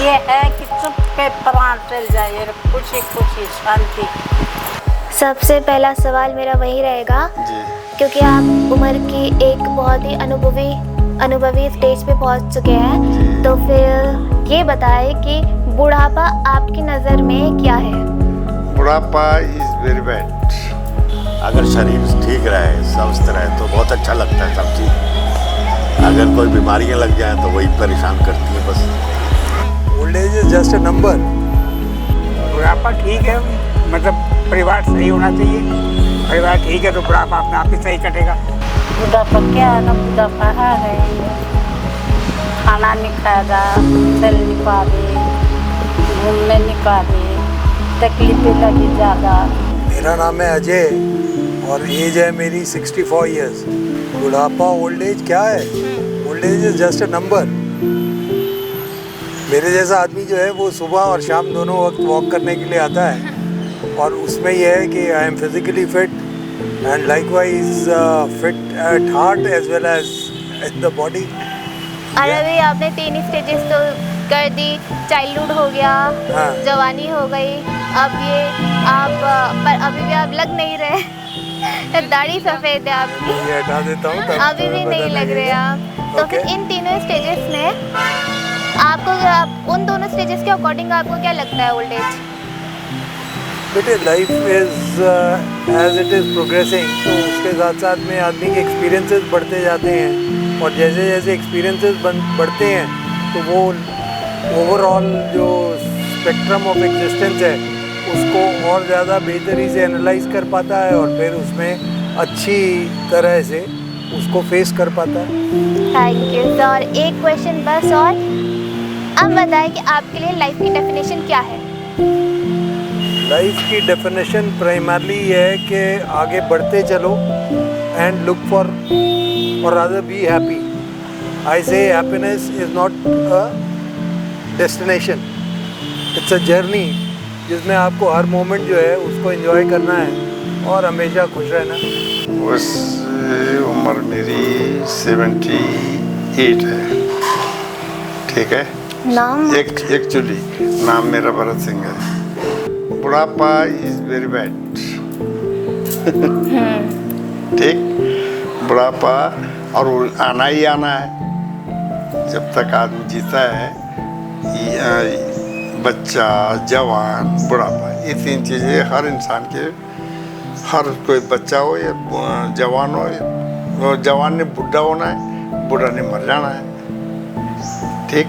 ये है कि चुप के प्राण चल जाए, खुशी खुशी शांति। सबसे पहला सवाल मेरा वही रहेगा जी। क्योंकि आप उम्र की एक बहुत ही अनुभवी स्टेज पे पहुंच चुके हैं, तो फिर ये बताएं कि बुढ़ापा आपकी नज़र में क्या है? बुढ़ापा इज़ वेरी बैड। अगर शरीर ठीक रहे, स्वस्थ रहे तो बहुत अच्छा लगता है सब चीज़। अगर कोई बीमारियां लग जाए तो वही परेशान करती है बस। Old age is just a number. बुढ़ापा ठीक है, मतलब परिवार सही होना चाहिए। परिवार ठीक है तो बुढ़ापा अपने आप ही सही कटेगा। बुढ़ापा क्या है ना, बुढ़ापा आ गए, खाना नहीं खाएगा, चल नहीं पावे, घूमने नहीं पावे, तकलीफें लगी ज़्यादा। मेरा नाम है अजय और एज है मेरी 64 इयर्स। बुढ़ापा ओल्ड एज क्या है? Old as is just a number. मेरे जैसा आदमी जो है वो सुबह और शाम दोनों वक्त वॉक करने के लिए आता है, और उसमें यह है कि I am physically fit and likewise fit at heart as well as in the body. और अभी आपने 3 स्टेजेस तो कर दी, चाइल्डहुड हो गया, हाँ। जवानी हो गई, अब ये आप पर अभी भी आप लग नहीं रहे। दाढ़ी सफ़ेद है आपकी, ये हटा देता हूँ तब अभी भी नहीं लग रहे आप। तो फिर Okay. इन तीनों स्टेजेस में आपको उन दोनों स्टेजेस के अकॉर्डिंग आपको क्या लगता है ओल्ड एज? बेटे life is as it is progressing, तो उसके साथ साथ में आदमी के एक्सपीरियंसेस बढ़ते जाते हैं, और जैसे जैसे एक्सपीरियंसेस बढ़ते हैं तो वो ओवरऑल जो स्पेक्ट्रम ऑफ एग्जिस्टेंस है उसको और ज़्यादा बेहतरी से एनालाइज कर पाता है, और फिर उसमें अच्छी तरह से उसको फेस कर पाता है। Thank you sir. एक क्वेश्चन बस और, अब बताएं कि आपके लिए लाइफ की डेफिनेशन क्या है? लाइफ की डेफिनेशन प्राइमरली ये है कि आगे बढ़ते चलो एंड लुक फॉर और रादर बी हैप्पी। आई से happiness is not a destination, it's a journey जिसमें आपको हर मोमेंट जो है उसको एंजॉय करना है और हमेशा खुश रहना। उस उम्र मेरी 78 है, ठीक है। नाम? एक्चुअली नाम मेरा भरत सिंह है। बुढ़ापा इज़ वेरी बैड। ठीक, बुढ़ापा और वो आना ही आना है। जब तक आदमी जीता है, बच्चा, जवान, बुढ़ापा, ये 3 चीज़ें हर इंसान के, हर कोई बच्चा हो या जवान हो, वो जवान ने बुढ़ा होना है, बुढ़ा ने मर जाना है। ठीक,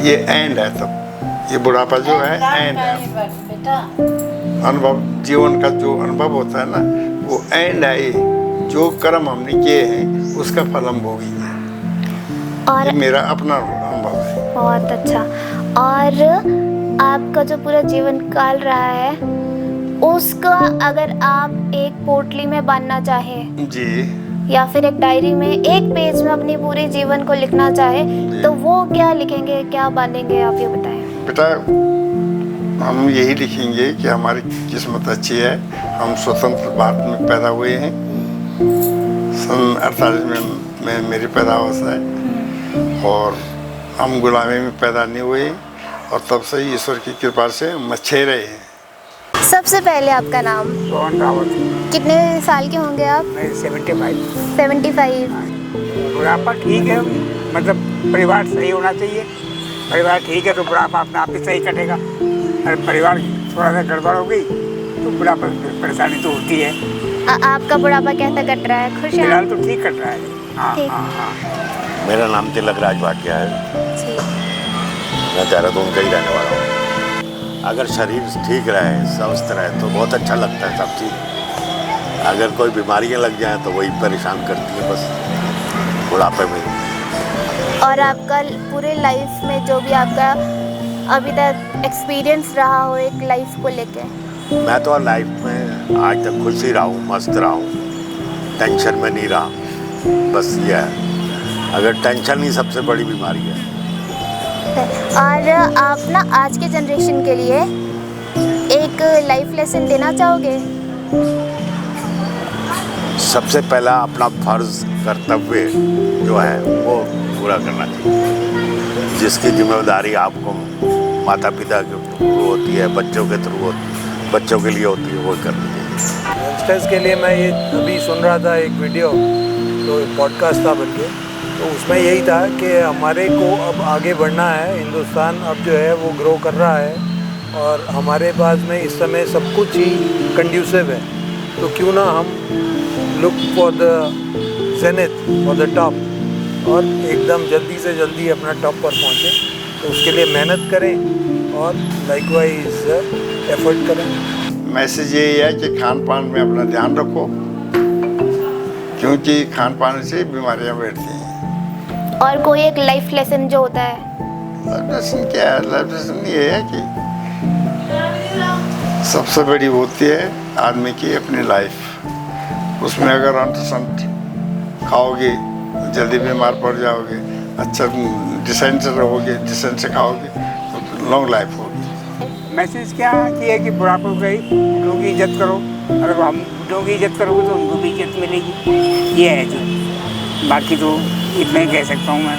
ये एंड है। तब ये बुढ़ापा जो है एंड है। बेटा अनुभव, जीवन का जो अनुभव होता है ना, वो एंड है। ये जो कर्म हमने किए हैं उसका फल हम भोगेंगे। और ये मेरा अपना अनुभव है। बहुत अच्छा। और आपका जो पूरा जीवन काल रहा है उसका अगर आप एक पोटली में बांधना चाहें जी। या फिर एक डायरी में एक पेज में अपनी पूरे जीवन को लिखना चाहे, तो वो क्या लिखेंगे, क्या बांधेंगे, आप ये बताएं। बेटा, हम यही लिखेंगे कि हमारी किस्मत अच्छी है, हम स्वतंत्र भारत में पैदा हुए हैं। सन 48 में मेरी पैदावास है, और हम गुलामी में पैदा नहीं हुए, और तब से ही ईश्वर की कृपा से हम अच्छे रहे हैं। सबसे पहले आपका नाम? रोहन रावत। कितने साल के होंगे आप? मैं 75। 75। बुढ़ापा ठीक है, मतलब परिवार सही होना चाहिए। परिवार ठीक है तो बुढ़ापा अपने आप ही सही कटेगा। अगर परिवार थोड़ा सा गड़बड़ हो गई तो बुढ़ापा परेशानी तो होती है। आपका बुढ़ापा कैसा कट रहा है? खुश हैं? फिलहाल तो ठीक कट रहा है। हाँ ठीक। हाँ हाँ। मेरा नाम तिलक राज भाटिया है। जी। मैं देहरादून का ही रहने वाला हूँ। अगर शरीर ठीक रहे, स्वस्थ रहे तो बहुत अच्छा लगता है सब चीज़। अगर कोई बीमारियां लग जाए तो वही परेशान करती है बस, बुढ़ापे में। और आपका पूरे लाइफ में जो भी आपका अभी तक एक्सपीरियंस रहा हो एक लाइफ को लेके? मैं तो लाइफ में आज तक खुश ही रहा हूँ, मस्त रहा हूँ, टेंशन में नहीं रहा। बस ये है, अगर टेंशन ही सबसे बड़ी बीमारी है। और आप ना आज के जनरेशन के लिए एक लाइफ लेसन देना चाहोगे? सबसे पहला अपना फर्ज, कर्तव्य जो है वो पूरा करना चाहिए, जिसकी जिम्मेदारी आपको माता पिता के थ्रू होती है, बच्चों के थ्रू बच्चों के लिए होती है, वो करनी चाहिए। यंगस्टर्स के लिए मैं ये अभी सुन रहा था एक वीडियो, तो पॉडकास्ट था बल्कि, तो उसमें यही था कि हमारे को अब आगे बढ़ना है। हिंदुस्तान अब जो है वो ग्रो कर रहा है और हमारे पास में इस समय सब कुछ ही कंड्यूसिव है, तो क्यों ना हम look for the zenith, for the top, और एकदम जल्दी से जल्दी अपना टॉप पर पहुँचे। तो उसके लिए मेहनत करें और लाइकवाइज एफर्ट करें। मैसेज यही है कि खान पान में अपना ध्यान रखो, क्योंकि खान पान से बीमारियां बैठती हैं। और कोई एक लाइफ लेसन जो होता है? लाइफ लेसन क्या है? लाइफ लेसन ये है कि सबसे बड़ी होती है आदमी की अपनी लाइफ। उसमें अगर अंट खाओगे जल्दी बीमार पड़ जाओगे, अच्छा डिसेंट से रहोगे, डिसेंट से खाओगे तो लॉन्ग लाइफ होगी। मैसेज क्या है कि बुढ़ापे गई बूढ़ों की इज्जत करो, अगर हम बूढ़ों की इज्जत करोगे तो उनको भी इज्जत मिलेगी, ये है जो। बाकी तो इतना ही कह सकता हूँ मैं।